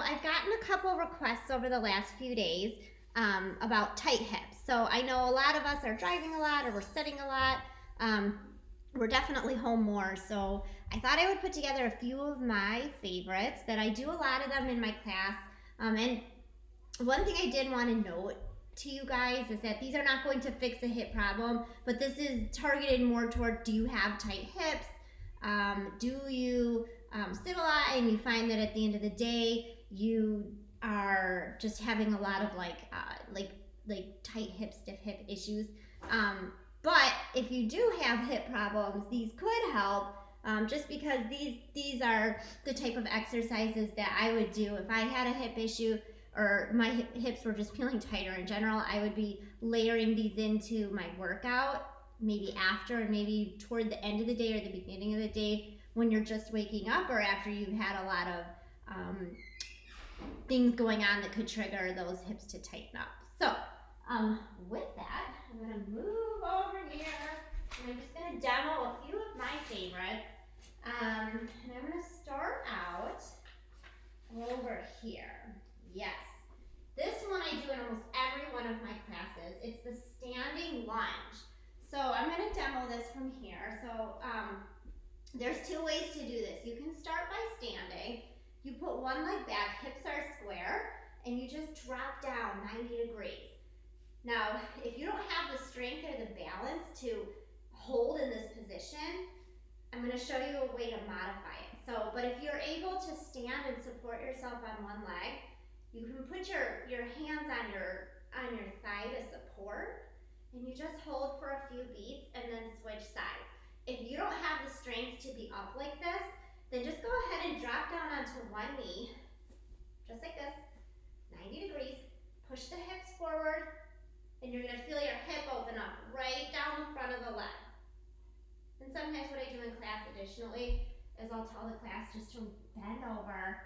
I've gotten a couple requests over the last few days about tight hips. So I know a lot of us are driving a lot or we're sitting a lot. Um, we're definitely home more. So I thought I would put together a few of my favorites that I do a lot of them in my class. And one thing I did want to note to you guys is that these are not going to fix a hip problem, but this is targeted more toward, do you have tight hips? Do you sit a lot and you find that at the end of the day you are just having a lot of like tight hip, stiff hip issues. But if you do have hip problems, these could help. Just because these are the type of exercises that I would do if I had a hip issue or my hips were just feeling tighter in general. I would be layering these into my workout, maybe after and maybe toward the end of the day or the beginning of the day when you're just waking up, or after you've had a lot of things going on that could trigger those hips to tighten up. So with that, I'm going to move over here and I'm just going to demo a few of my favorites. And I'm going to start out over here. Yes. This one I do in almost every one of my classes. It's the standing lunge. So I'm going to demo this from here. So there's two ways to do this. You can start by standing. You put one leg back, hips are square, and you just drop down 90 degrees. Now, if you don't have the strength or the balance to hold in this position, I'm going to show you a way to modify it. So, but if you're able to stand and support yourself on one leg, you can put your hands on your thigh to support, and you just hold for a few beats and then switch sides. If you don't have the strength to be up like this, then just go ahead and drop down onto one knee, just like this, 90 degrees, push the hips forward, and you're going to feel your hip open up right down the front of the leg. And sometimes what I do in class additionally is I'll tell the class just to bend over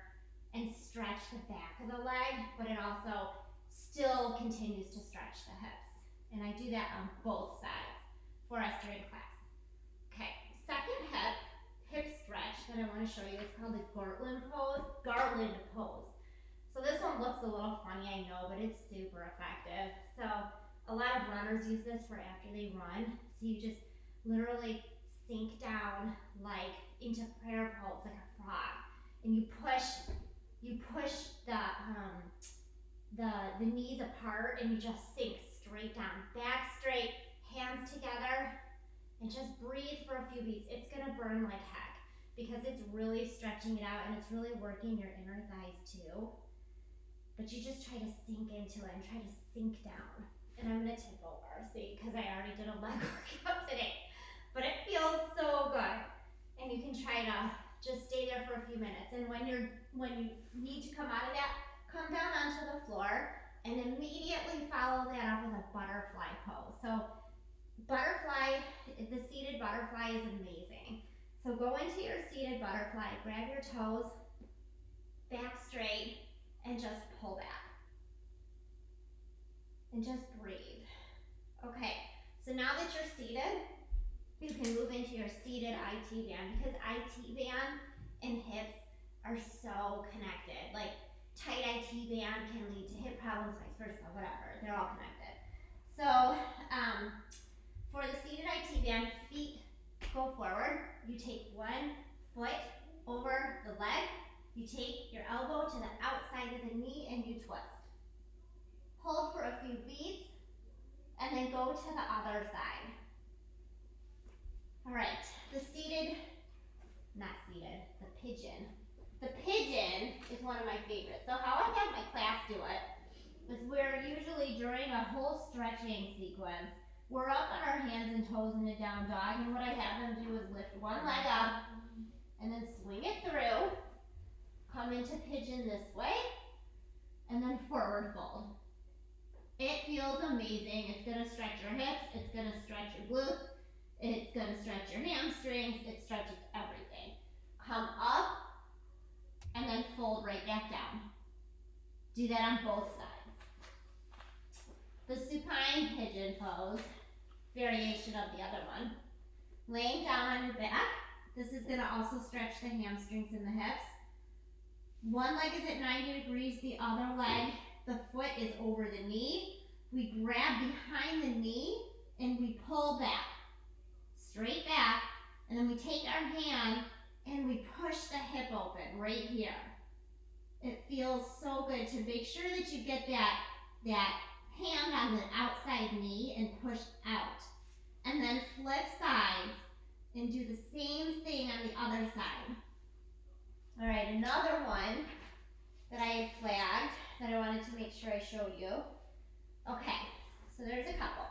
and stretch the back of the leg, but it also still continues to stretch the hips. And I do that on both sides for us during class. Okay, second hip stretch that I want to show you is called the Garland pose. So this one looks a little funny, I know, but it's super effective. So a lot of runners use this for after they run. So you just literally sink down like into prayer pose like a frog, and you push the knees apart, and you just sink straight down, back straight, hands together, and just breathe for a few beats. It's gonna burn like heck because it's really stretching it out and it's really working your inner thighs too. But you just try to sink into it and try to sink down. And I'm gonna tip over, see, because I already did a leg workout today. But it feels so good. And you can try to just stay there for a few minutes. And when you need to come out of that, come down onto the floor and immediately follow that up with a butterfly pose. So butterfly, the seated butterfly is amazing. So go into your seated butterfly, grab your toes, back straight, and just pull back. And just breathe. Okay, so now that you're seated, you can move into your seated IT band, because IT band and hips are so connected. Like tight IT band can lead to hip problems, vice versa, whatever. They're all connected. So for the seated IT band, feet go forward. You take one foot over the leg. You take your elbow to the outside of the knee and you twist. Hold for a few beats and then go to the other side. All right, the pigeon. The pigeon is one of my favorites. So how I have my class do it is we're usually during a whole stretching sequence, we're up on our hands and toes in a down dog, and what I have them do is lift one leg up and then swing it through, come into pigeon this way, and then forward fold. It feels amazing. It's gonna stretch your hips, it's gonna stretch your glutes, it's gonna stretch your hamstrings, it stretches everything. Come up and then fold right back down. Do that on both sides. The supine pigeon pose, variation of the other one. Laying down on your back, this is gonna also stretch the hamstrings and the hips. One leg is at 90 degrees, the other leg, the foot is over the knee. We grab behind the knee and we pull back, straight back, and then we take our hand and we push the hip open right here. It feels so good to make sure that you get that hand on the outside knee and push out. And then flip sides and do the same thing on the other side. All right, another one that I had flagged that I wanted to make sure I showed you. Okay, so there's a couple.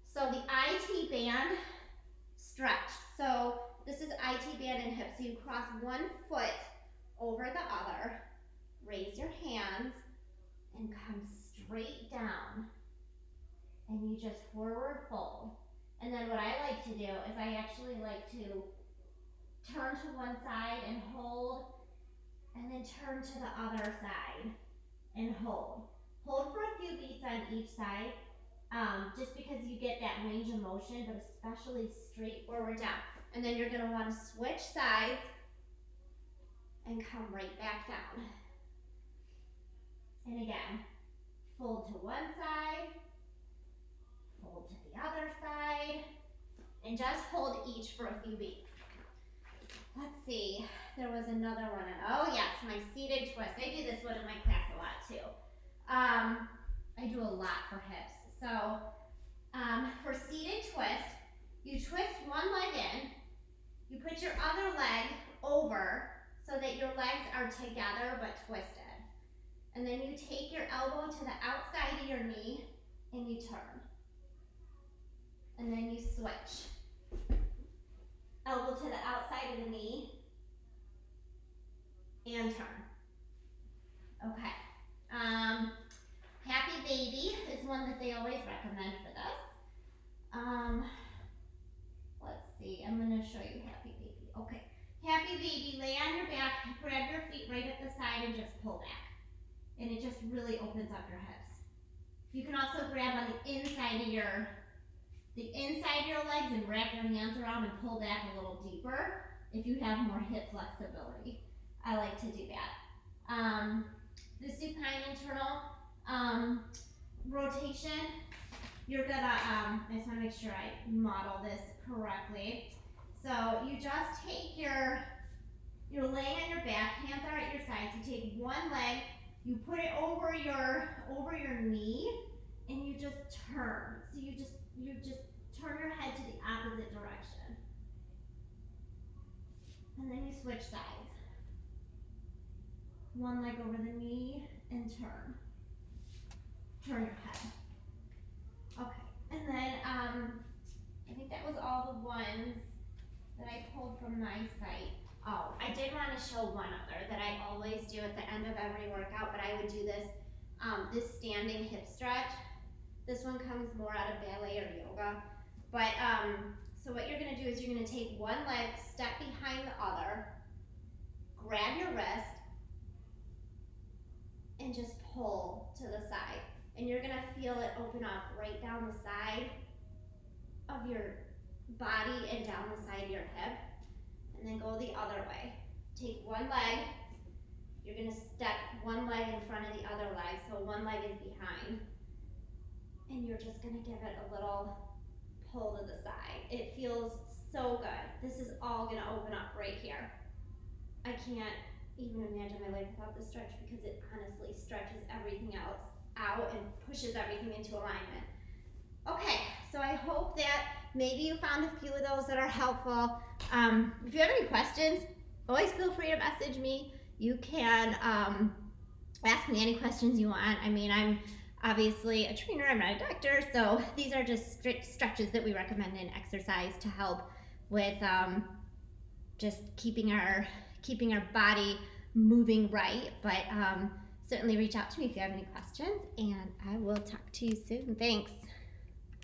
So the IT band stretch. So this is IT band and hip. So you cross one foot over the other, raise your hands, and come straight down. And you just forward fold. And then what I like to do is I actually like to turn to one side and hold, and then turn to the other side and hold. Hold for a few beats on each side, just because you get that range of motion, but especially straight forward down. And then you're gonna wanna switch sides and come right back down. And again, fold to one side, fold to the other side, and just hold each for a few beats. Let's see, there was another one. Oh yes, my seated twist. I do this one in my class a lot too. I do a lot for hips. So for seated twist, you twist one leg in, you put your other leg over so that your legs are together but twisted. And then you take your elbow to the outside of your knee and you turn. And then you switch. Elbow to the outside of the knee and turn. Okay. Happy Baby is one that they always recommend for this. Let's see, I'm gonna show you Happy Baby. Okay. Happy Baby, lay on your back, grab your feet right at the side and just pull back. And it just really opens up your hips. You can also grab on the inside of your legs and wrap your hands around and pull back a little deeper if you have more hip flexibility. I like to do that. The supine internal rotation, you're gonna, I just wanna make sure I model this correctly. So you just take you're laying on your back, hands are at your sides, you take one leg, you put it over your knee, and you just turn. So you just turn your head to the opposite direction. And then you switch sides. One leg over the knee and turn. Turn your head. Okay, and then I think that was all the ones that I pulled from my site. Oh, I did want to show one other that I always do at the end of every workout, but I would do this, this standing hip stretch. This one comes more out of ballet or yoga. But, so what you're gonna do is you're gonna take one leg, step behind the other, grab your wrist, and just pull to the side. And you're gonna feel it open up right down the side of your body and down the side of your hip. And then go the other way. Take one leg, you're gonna step one leg in front of the other leg, so one leg is behind. And you're just gonna give it a little pull to the side. It feels so good. This is all gonna open up right here. I can't even imagine my life without this stretch because it honestly stretches everything else out and pushes everything into alignment. Okay, so I hope that maybe you found a few of those that are helpful. If you have any questions, always feel free to message me. You can ask me any questions you want. I mean, I'm obviously a trainer, I'm not a doctor, so these are just stretches that we recommend in exercise to help with just keeping our body moving right. But certainly reach out to me if you have any questions, and I will talk to you soon. Thanks.